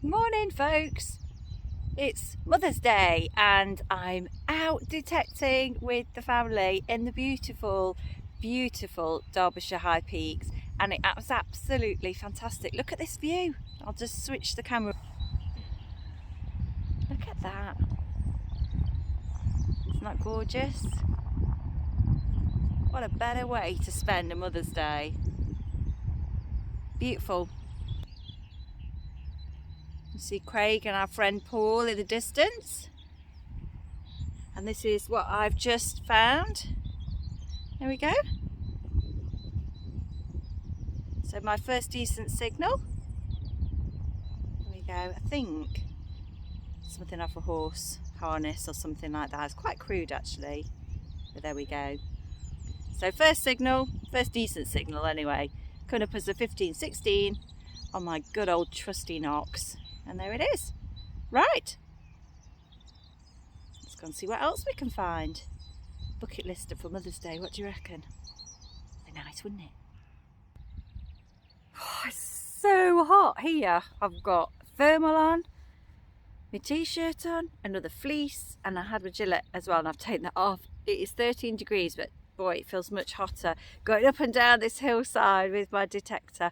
Morning folks, it's Mother's Day and I'm out detecting with the family in the beautiful Derbyshire High Peaks, and it was absolutely fantastic. Look at this view. I'll just switch the camera. Look at that. Isn't that gorgeous? What a better way to spend a Mother's Day. Beautiful. You see Craig and our friend Paul in the distance, and this is what I've just found. There we go. So my first decent signal. There we go. I think something off a horse harness or something like that. It's quite crude actually, but there we go. So first signal, first decent signal anyway, coming up as a 15-16 on my good old trusty Knox. And there it is. Right, let's go and see what else we can find. Bucket list for Mother's Day, what do you reckon? Be nice, wouldn't it? Oh, it's so hot here. I've got thermal on, my t-shirt on, another fleece, and I had my gillet as well, and I've taken that off. It is 13 degrees, but boy, it feels much hotter going up and down this hillside with my detector.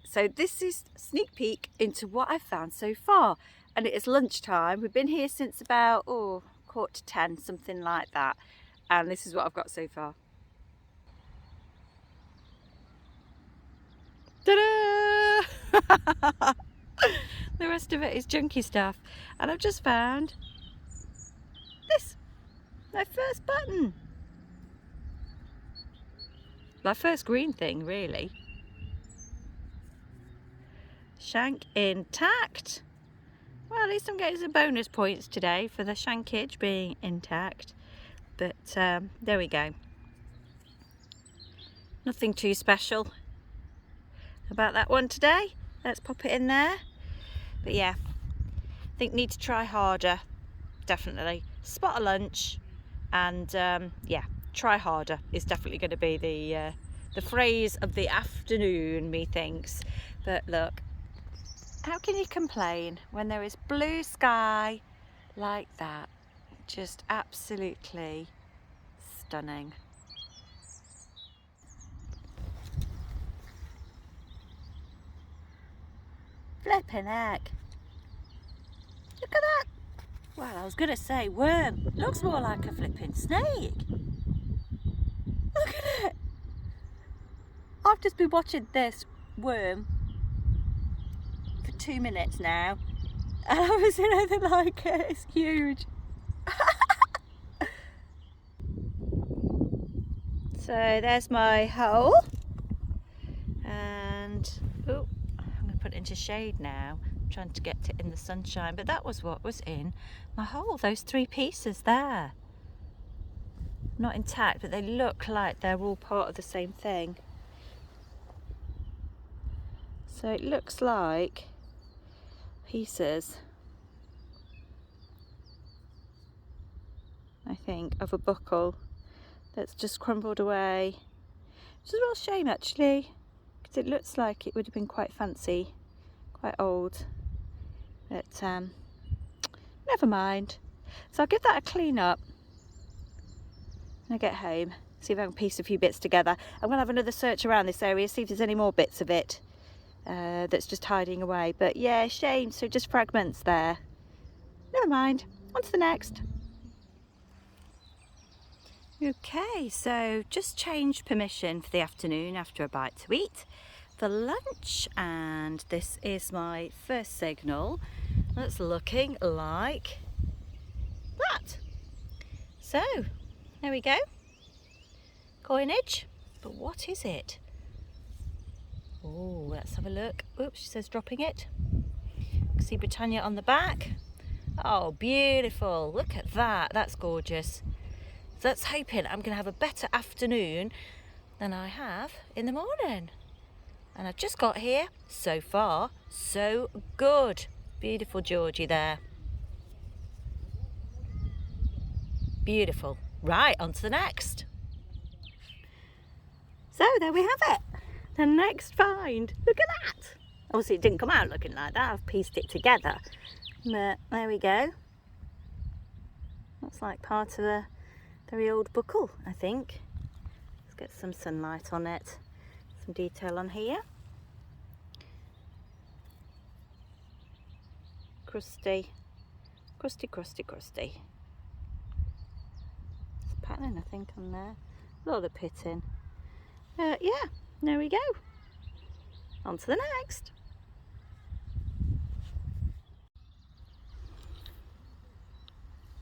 So this is a sneak peek into what I've found so far, and it is lunchtime. We've been here since about 9:45, something like that, and this is what I've got so far. Ta-da! The rest of it is junky stuff, and I've just found this, my first button, my first green thing really. Shank intact. Well, at least I'm getting some bonus points today for the shankage being intact, but there we go. Nothing too special about that one today. Let's pop it in there. But yeah, I think need to try harder, definitely. Spot a lunch, and yeah, try harder is definitely going to be the phrase of the afternoon, methinks. But look, how can you complain when there is blue sky like that? Just absolutely stunning. Flippin' heck. Look at that. Well, I was going to say worm. Looks more like a flipping snake. Look at it. I've just been watching this worm for 2 minutes now, and I was in anything like it. It's huge. So there's my hole, and I'm going to put it into shade now. I'm trying to get it in the sunshine, but that was what was in my hole, those 3 pieces there. Not intact, but they look like they're all part of the same thing. So it looks like pieces, I think, of a buckle that's just crumbled away, which is a real shame actually, because it looks like it would have been quite fancy, quite old, but never mind. So I'll give that a clean up when I get home, see if I can piece a few bits together. I'm going to have another search around this area, see if there's any more bits of it that's just hiding away. But yeah, shame, so just fragments there. Never mind, on to the next. Okay, so just changed permission for the afternoon after a bite to eat for lunch, and this is my first signal. That's looking like that. So there we go, coinage, but what is it? Oh, let's have a look. Oops, she says dropping it. You can see Britannia on the back. Oh, beautiful. Look at that. That's gorgeous. So that's hoping I'm going to have a better afternoon than I have in the morning. And I've just got here. So far, so good. Beautiful Georgie there. Beautiful. Right, on to the next. So there we have it. The next find. Look at that. Obviously it didn't come out looking like that, I've pieced it together. But there we go. Looks like part of a very old buckle, I think. Let's get some sunlight on it. Some detail on here. Crusty. Crusty, crusty, crusty. There's a pattern, I think, on there. A lot of pitting. Yeah, there we go. On to the next.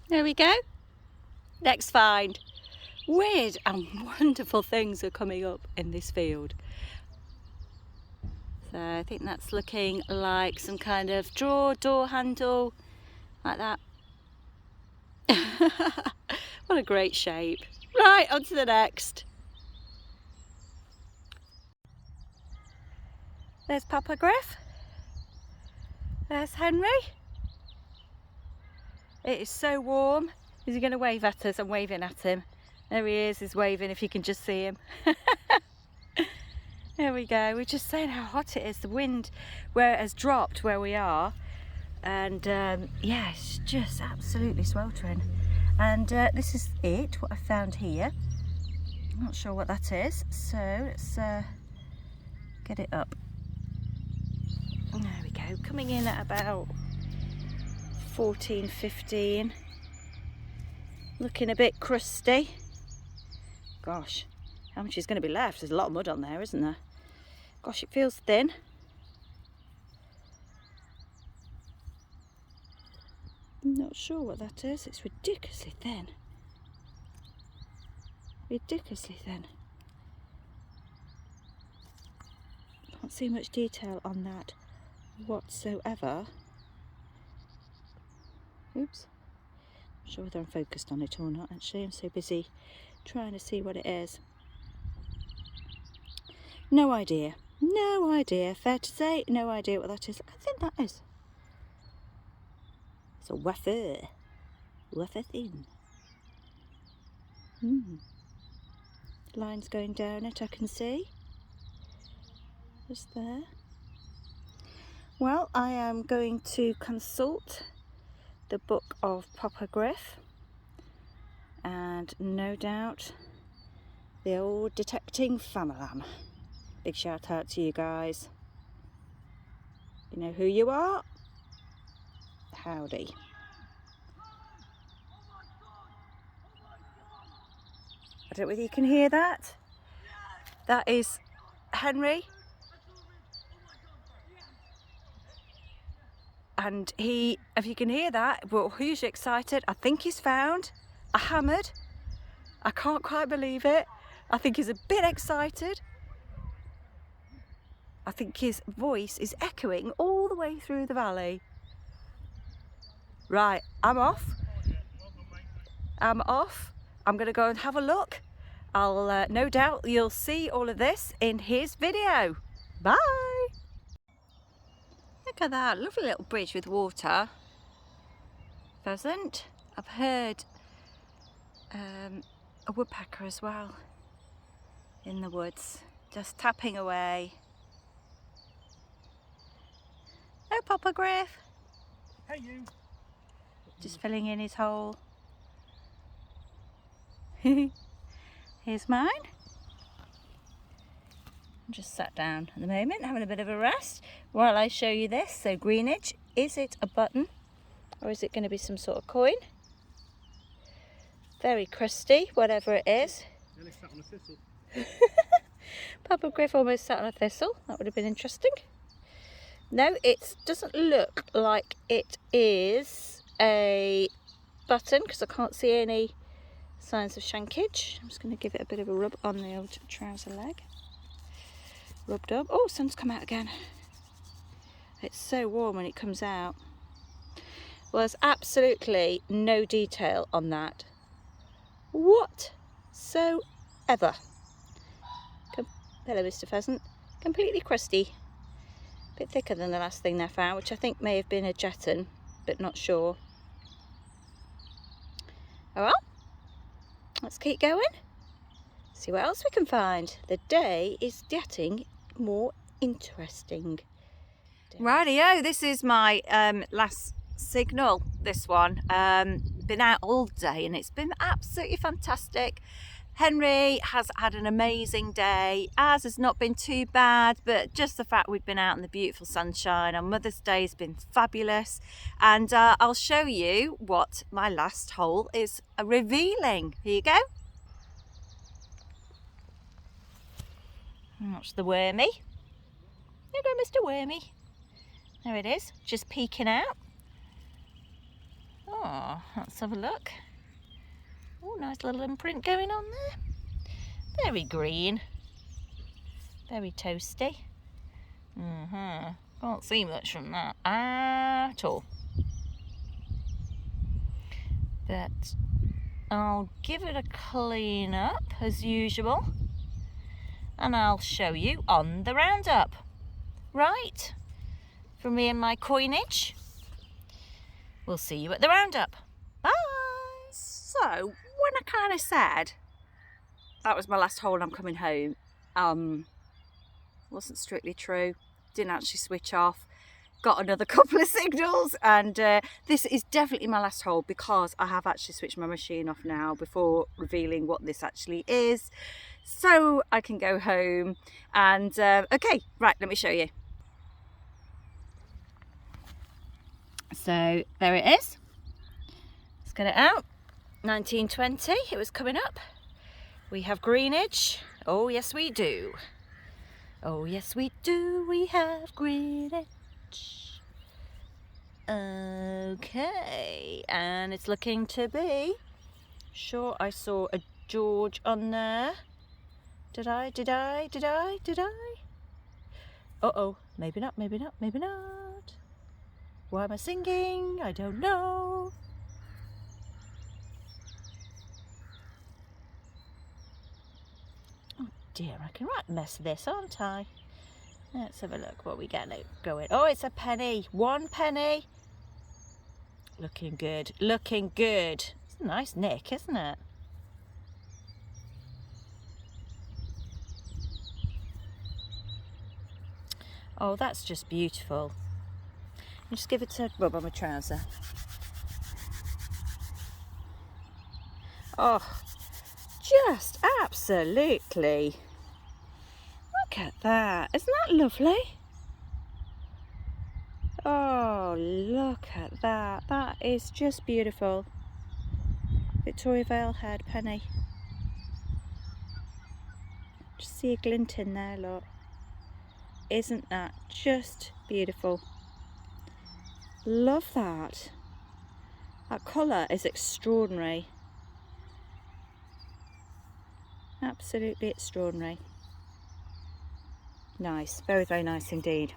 There we go. Next find. Weird and wonderful things are coming up in this field. So I think that's looking like some kind of door handle, like that. What a great shape. Right, on to the next. There's Papa Griff. There's Henry. It is so warm. Is he going to wave at us? I'm waving at him. There he is, he's waving if you can just see him. There we go. We're just saying how hot it is. The wind has dropped where we are. And yeah, it's just absolutely sweltering. And this is it, what I found here. I'm not sure what that is. So let's get it up. There we go. Coming in at about 14, 15. Looking a bit crusty. Gosh, how much is going to be left? There's a lot of mud on there, isn't there? Gosh, it feels thin. I'm not sure what that is. It's ridiculously thin. Ridiculously thin. Can't see much detail on that whatsoever. Oops. Not sure whether I'm focused on it or not, actually. I'm so busy trying to see what it is. No idea. No idea. Fair to say, no idea what that is. I think that is. It's a wafer. Wafer thin. Lines going down it, I can see. Just there. Well, I am going to consult the book of Papa Griff, and no doubt the old detecting famalam. Big shout out to you guys. You know who you are? Howdy. I don't know whether you can hear that. That is Henry. And he, if you can hear that, we're hugely excited. I think he's found a hammered. I can't quite believe it. I think he's a bit excited. I think his voice is echoing all the way through the valley. Right, I'm off. I'm off. I'm going to go and have a look. I'll no doubt you'll see all of this in his video. Bye. Look at that lovely little bridge with water. Pheasant. I've heard a woodpecker as well in the woods, just tapping away. Oh, Papa Griff. Hey, you. Just filling in his hole. Here's mine. I'm just sat down at the moment, having a bit of a rest while I show you this. So greenage, is it a button or is it going to be some sort of coin? Very crusty, whatever it is. Nearly sat on a thistle. Papa Griff almost sat on a thistle. That would have been interesting. No, it doesn't look like it is a button because I can't see any signs of shankage. I'm just going to give it a bit of a rub on the old trouser leg. Rubbed up. Oh, sun's come out again. It's so warm when it comes out. Well, there's absolutely no detail on that whatsoever. Hello, Mr. Pheasant. Completely crusty. A bit thicker than the last thing they found, which I think may have been a jeton, but not sure. Oh well, let's keep going. See what else we can find. The day is getting more interesting. Rightio, this is my last signal, this one. Been out all day and it's been absolutely fantastic. Henry has had an amazing day. Ours has not been too bad, but just the fact we've been out in the beautiful sunshine on Mother's Day has been fabulous. And I'll show you what my last hole is revealing. Here you go. Watch the wormy. There you go, Mr. Wormy. There it is, just peeking out. Oh, let's have a look. Oh, nice little imprint going on there. Very green. Very toasty. Can't see much from that at all. But I'll give it a clean up as usual. And I'll show you on the roundup. Right, from me and my coinage. We'll see you at the roundup. Bye. So, when I kind of said that was my last hole and I'm coming home, wasn't strictly true. Didn't actually switch off. Got another couple of signals, and this is definitely my last hole because I have actually switched my machine off now before revealing what this actually is, so I can go home. And okay, right, let me show you. So there it is. Let's get it out. 1920, it was coming up. We have greenage. Oh yes we do. Oh yes we do, we have greenage. Okay, and it's looking to be, sure I saw a George on there. Did I? Uh-oh, maybe not. Why am I singing? I don't know. Oh dear, I can right mess this, aren't I? Let's have a look what we get going. Oh, it's a penny. 1 penny. Looking good. Looking good. It's a nice nick, isn't it? Oh, that's just beautiful. And just give it a rub on my trouser. Oh, just absolutely. Look at that. Isn't that lovely? Oh, look at that. That is just beautiful. Victoria Vale head penny. Just see a glint in there, look. Isn't that just beautiful? Love that. That colour is extraordinary. Absolutely extraordinary. Nice, very, very nice indeed.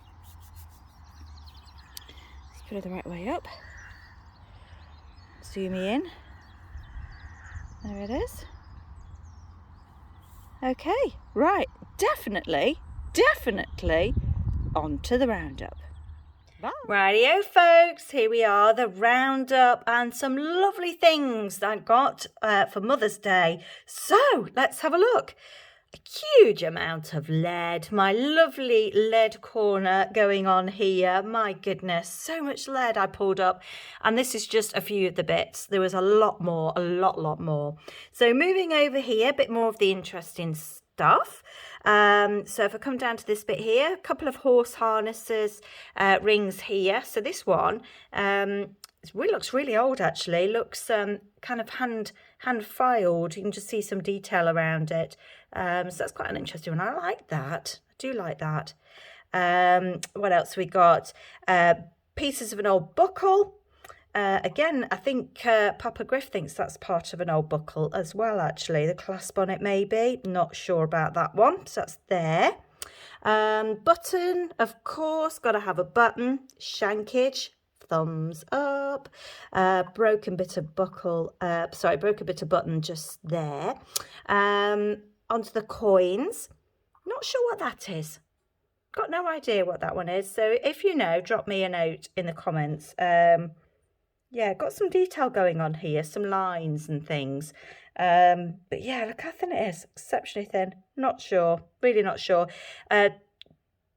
Let's put it the right way up. Zoom in. There it is. Okay, right, definitely on to the roundup. Bye. Rightio folks, here we are, the roundup and some lovely things that I got for Mother's Day. So let's have a look. A huge amount of lead, my lovely lead corner going on here. My goodness, so much lead I pulled up, and this is just a few of the bits. There was a lot more, a lot more. So moving over here, a bit more of the interesting stuff. So if I come down to this bit here, a couple of horse harnesses, rings here. So this one looks really old actually. Looks kind of hand filed. You can just see some detail around it. So that's quite an interesting one. I like that. I do like that. What else we got? Pieces of an old buckle. Again, I think Papa Griff thinks that's part of an old buckle as well, actually. The clasp on it, maybe. Not sure about that one. So that's there. Button, of course. Got to have a button. Shankage. Thumbs up. Broken bit of buckle. Broken bit of button just there. Onto the coins. Not sure what that is. Got no idea what that one is. So if you know, drop me a note in the comments. Yeah, got some detail going on here, some lines and things. But yeah, look how thin it is, exceptionally thin. Not sure, really not sure.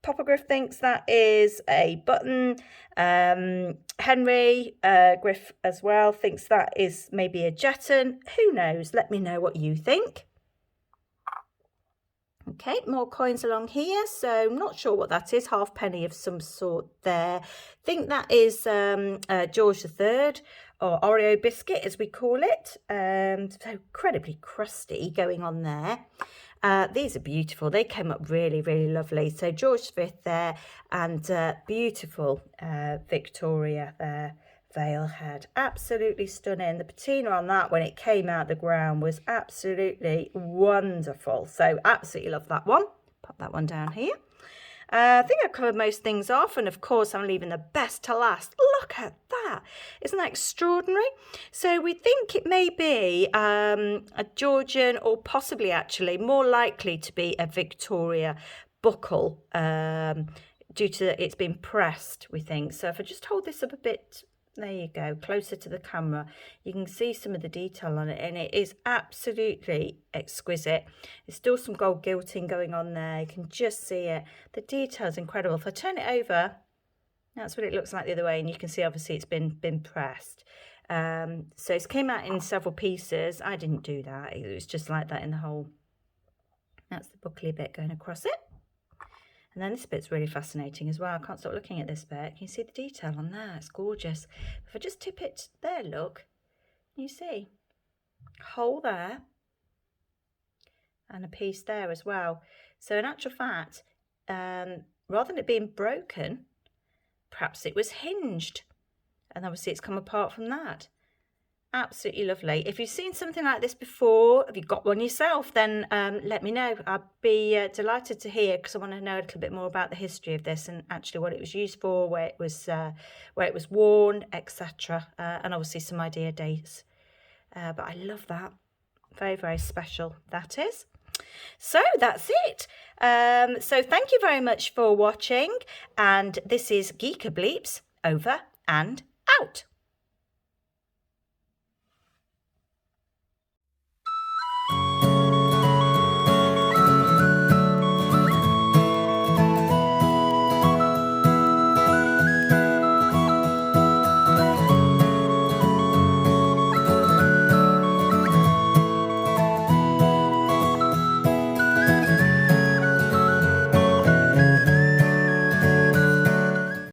Papa Griff thinks that is a button. Henry Griff as well thinks that is maybe a jeton. Who knows? Let me know what you think. Okay, more coins along here. So I'm not sure what that is. Halfpenny of some sort there. Think that is George III, or Oreo biscuit as we call it. So incredibly crusty going on there. These are beautiful. They came up really, really lovely. So George V there, and beautiful Victoria there. Veil head, absolutely stunning. The patina on that when it came out the ground was absolutely wonderful. So absolutely love that one. Pop that one down here. I think I've covered most things off, and of course I'm leaving the best to last. Look at that. Isn't that extraordinary? So we think it may be a Georgian, or possibly actually more likely to be a Victoria buckle due to it's been pressed, we think. So if I just hold this up a bit, there you go, closer to the camera, you can see some of the detail on it, and it is absolutely exquisite. There's still some gold gilting going on there. You can just see it. The detail is incredible. If I turn it over, that's what it looks like the other way, and you can see obviously it's been pressed. So it came out in several pieces. I didn't do that. It was just like that in the hole. That's the buckly bit going across it. And then this bit's really fascinating as well. I can't stop looking at this bit. Can you see the detail on there? It's gorgeous. If I just tip it there, look, you see, hole there and a piece there as well. So in actual fact, rather than it being broken, perhaps it was hinged. And obviously it's come apart from that. Absolutely lovely. If you've seen something like this before, if you've got one yourself, then let me know. I'd be delighted to hear, because I want to know a little bit more about the history of this and actually what it was used for, where it was worn, etc. And obviously some idea dates. But I love that. Very, very special that is. So that's it. So thank you very much for watching. And this is Geeker Bleeps over and out.